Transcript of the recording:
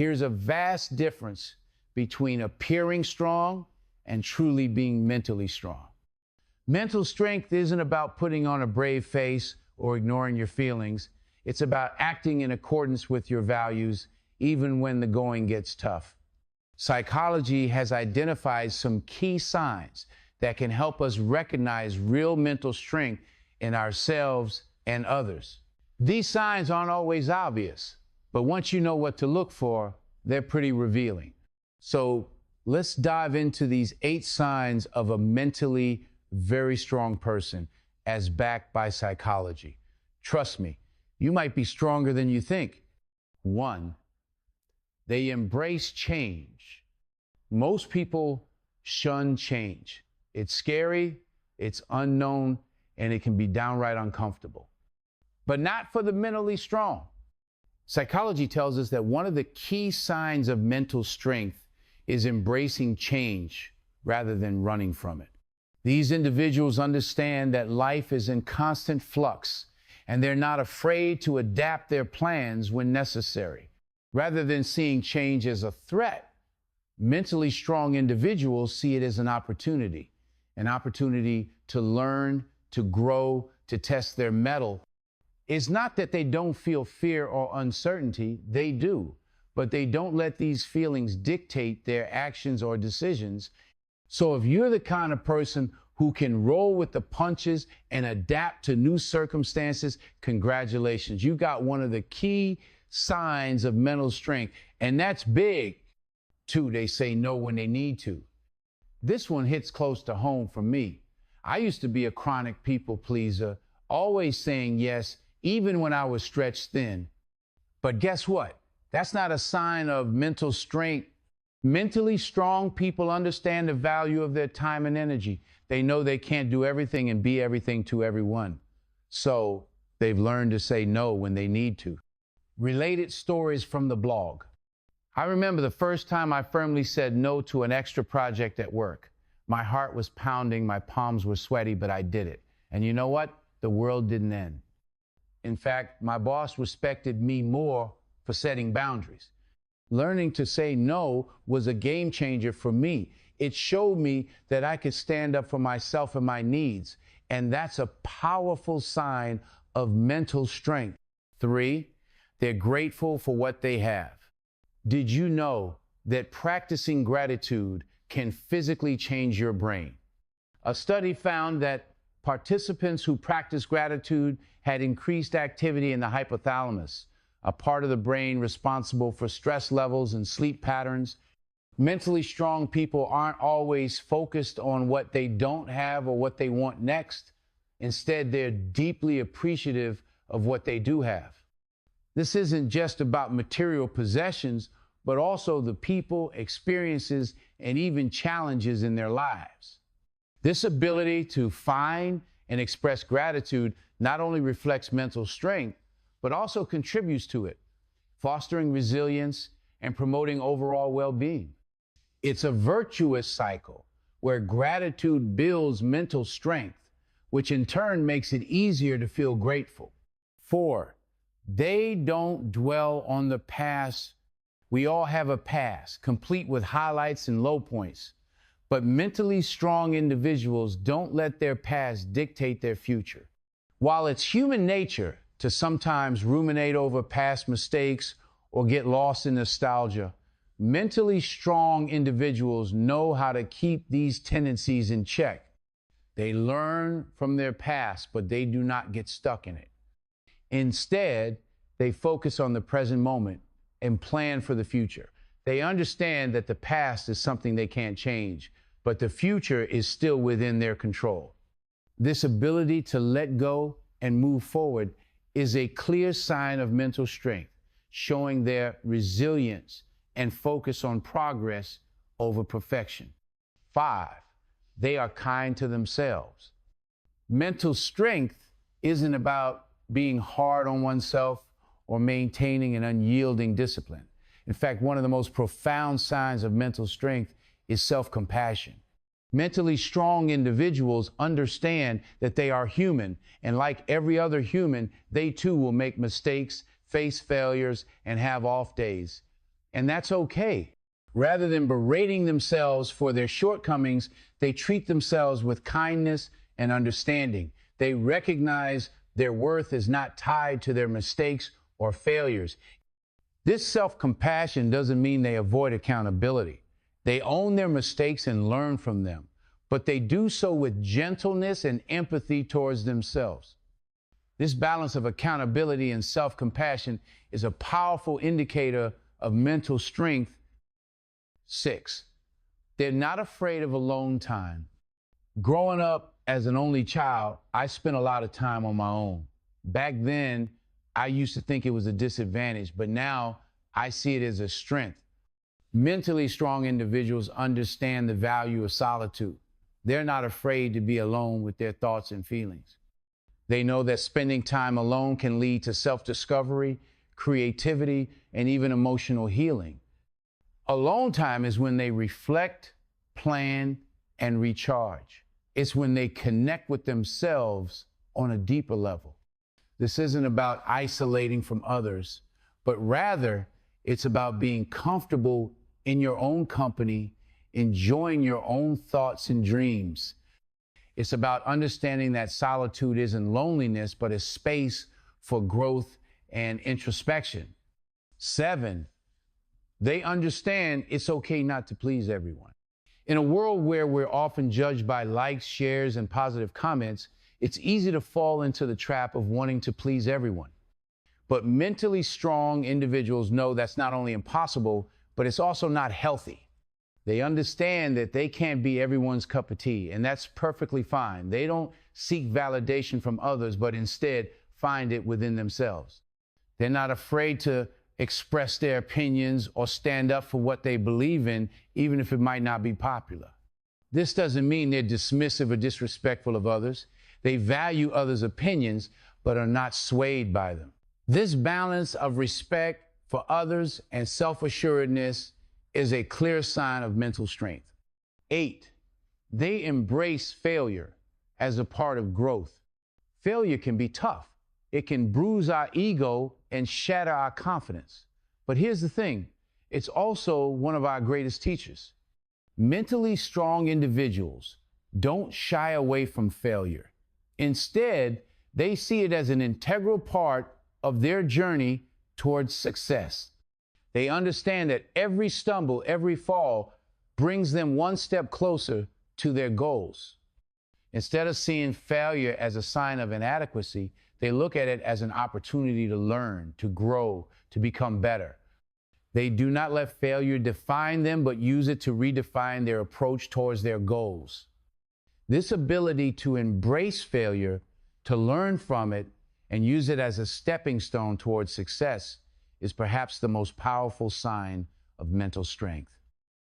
Here's a vast difference between appearing strong and truly being mentally strong. Mental strength isn't about putting on a brave face or ignoring your feelings. It's about acting in accordance with your values, even when the going gets tough. Psychology has identified some key signs that can help us recognize real mental strength in ourselves and others. These signs aren't always obvious, but once you know what to look for, they're pretty revealing. So let's dive into these 8 signs of a mentally very strong person as backed by psychology. Trust me, you might be stronger than you think. 1, they embrace change. Most people shun change. It's scary, it's unknown, and it can be downright uncomfortable. But not for the mentally strong. Psychology tells us that one of the key signs of mental strength is embracing change rather than running from it. These individuals understand that life is in constant flux, and they're not afraid to adapt their plans when necessary. Rather than seeing change as a threat, mentally strong individuals see it as an opportunity to learn, to grow, to test their mettle. It's not that they don't feel fear or uncertainty, they do, but they don't let these feelings dictate their actions or decisions. So if you're the kind of person who can roll with the punches and adapt to new circumstances, congratulations. You got one of the key signs of mental strength, and that's big. 2, they say no when they need to. This one hits close to home for me. I used to be a chronic people pleaser, always saying yes, even when I was stretched thin. But guess what? That's not a sign of mental strength. Mentally strong people understand the value of their time and energy. They know they can't do everything and be everything to everyone. So they've learned to say no when they need to. Related stories from the blog. I remember the first time I firmly said no to an extra project at work. My heart was pounding, my palms were sweaty, but I did it. And you know what? The world didn't end. In fact, my boss respected me more for setting boundaries. Learning to say no was a game changer for me. It showed me that I could stand up for myself and my needs. And that's a powerful sign of mental strength. 3, they're grateful for what they have. Did you know that practicing gratitude can physically change your brain? A study found that participants who practiced gratitude had increased activity in the hypothalamus, a part of the brain responsible for stress levels and sleep patterns. Mentally strong people aren't always focused on what they don't have or what they want next. Instead, they're deeply appreciative of what they do have. This isn't just about material possessions, but also the people, experiences, and even challenges in their lives. This ability to find and express gratitude not only reflects mental strength, but also contributes to it, fostering resilience and promoting overall well-being. It's a virtuous cycle where gratitude builds mental strength, which in turn makes it easier to feel grateful. 4, they don't dwell on the past. We all have a past, complete with highlights and low points. But mentally strong individuals don't let their past dictate their future. While it's human nature to sometimes ruminate over past mistakes or get lost in nostalgia, mentally strong individuals know how to keep these tendencies in check. They learn from their past, but they do not get stuck in it. Instead, they focus on the present moment and plan for the future. They understand that the past is something they can't change, but the future is still within their control. This ability to let go and move forward is a clear sign of mental strength, showing their resilience and focus on progress over perfection. 5, they are kind to themselves. Mental strength isn't about being hard on oneself or maintaining an unyielding discipline. In fact, one of the most profound signs of mental strength is self-compassion. Mentally strong individuals understand that they are human, and like every other human, they too will make mistakes, face failures, and have off days. And that's okay. Rather than berating themselves for their shortcomings, they treat themselves with kindness and understanding. They recognize their worth is not tied to their mistakes or failures. This self-compassion doesn't mean they avoid accountability. They own their mistakes and learn from them, but they do so with gentleness and empathy towards themselves. This balance of accountability and self-compassion is a powerful indicator of mental strength. 6, they're not afraid of alone time. Growing up as an only child, I spent a lot of time on my own. Back then, I used to think it was a disadvantage, but now I see it as a strength. Mentally strong individuals understand the value of solitude. They're not afraid to be alone with their thoughts and feelings. They know that spending time alone can lead to self-discovery, creativity, and even emotional healing. Alone time is when they reflect, plan, and recharge. It's when they connect with themselves on a deeper level. This isn't about isolating from others, but rather it's about being comfortable in your own company, enjoying your own thoughts and dreams. It's about understanding that solitude isn't loneliness, but a space for growth and introspection. 7, they understand it's okay not to please everyone. In a world where we're often judged by likes, shares, and positive comments, it's easy to fall into the trap of wanting to please everyone. But mentally strong individuals know that's not only impossible, but it's also not healthy. They understand that they can't be everyone's cup of tea, and that's perfectly fine. They don't seek validation from others, but instead find it within themselves. They're not afraid to express their opinions or stand up for what they believe in, even if it might not be popular. This doesn't mean they're dismissive or disrespectful of others. They value others' opinions, but are not swayed by them. This balance of respect for others and self-assuredness is a clear sign of mental strength. 8, they embrace failure as a part of growth. Failure can be tough. It can bruise our ego and shatter our confidence. But here's the thing, it's also one of our greatest teachers. Mentally strong individuals don't shy away from failure. Instead, they see it as an integral part of their journey towards success. They understand that every stumble, every fall brings them one step closer to their goals. Instead of seeing failure as a sign of inadequacy, they look at it as an opportunity to learn, to grow, to become better. They do not let failure define them, but use it to redefine their approach towards their goals. This ability to embrace failure, to learn from it, and use it as a stepping stone towards success is perhaps the most powerful sign of mental strength.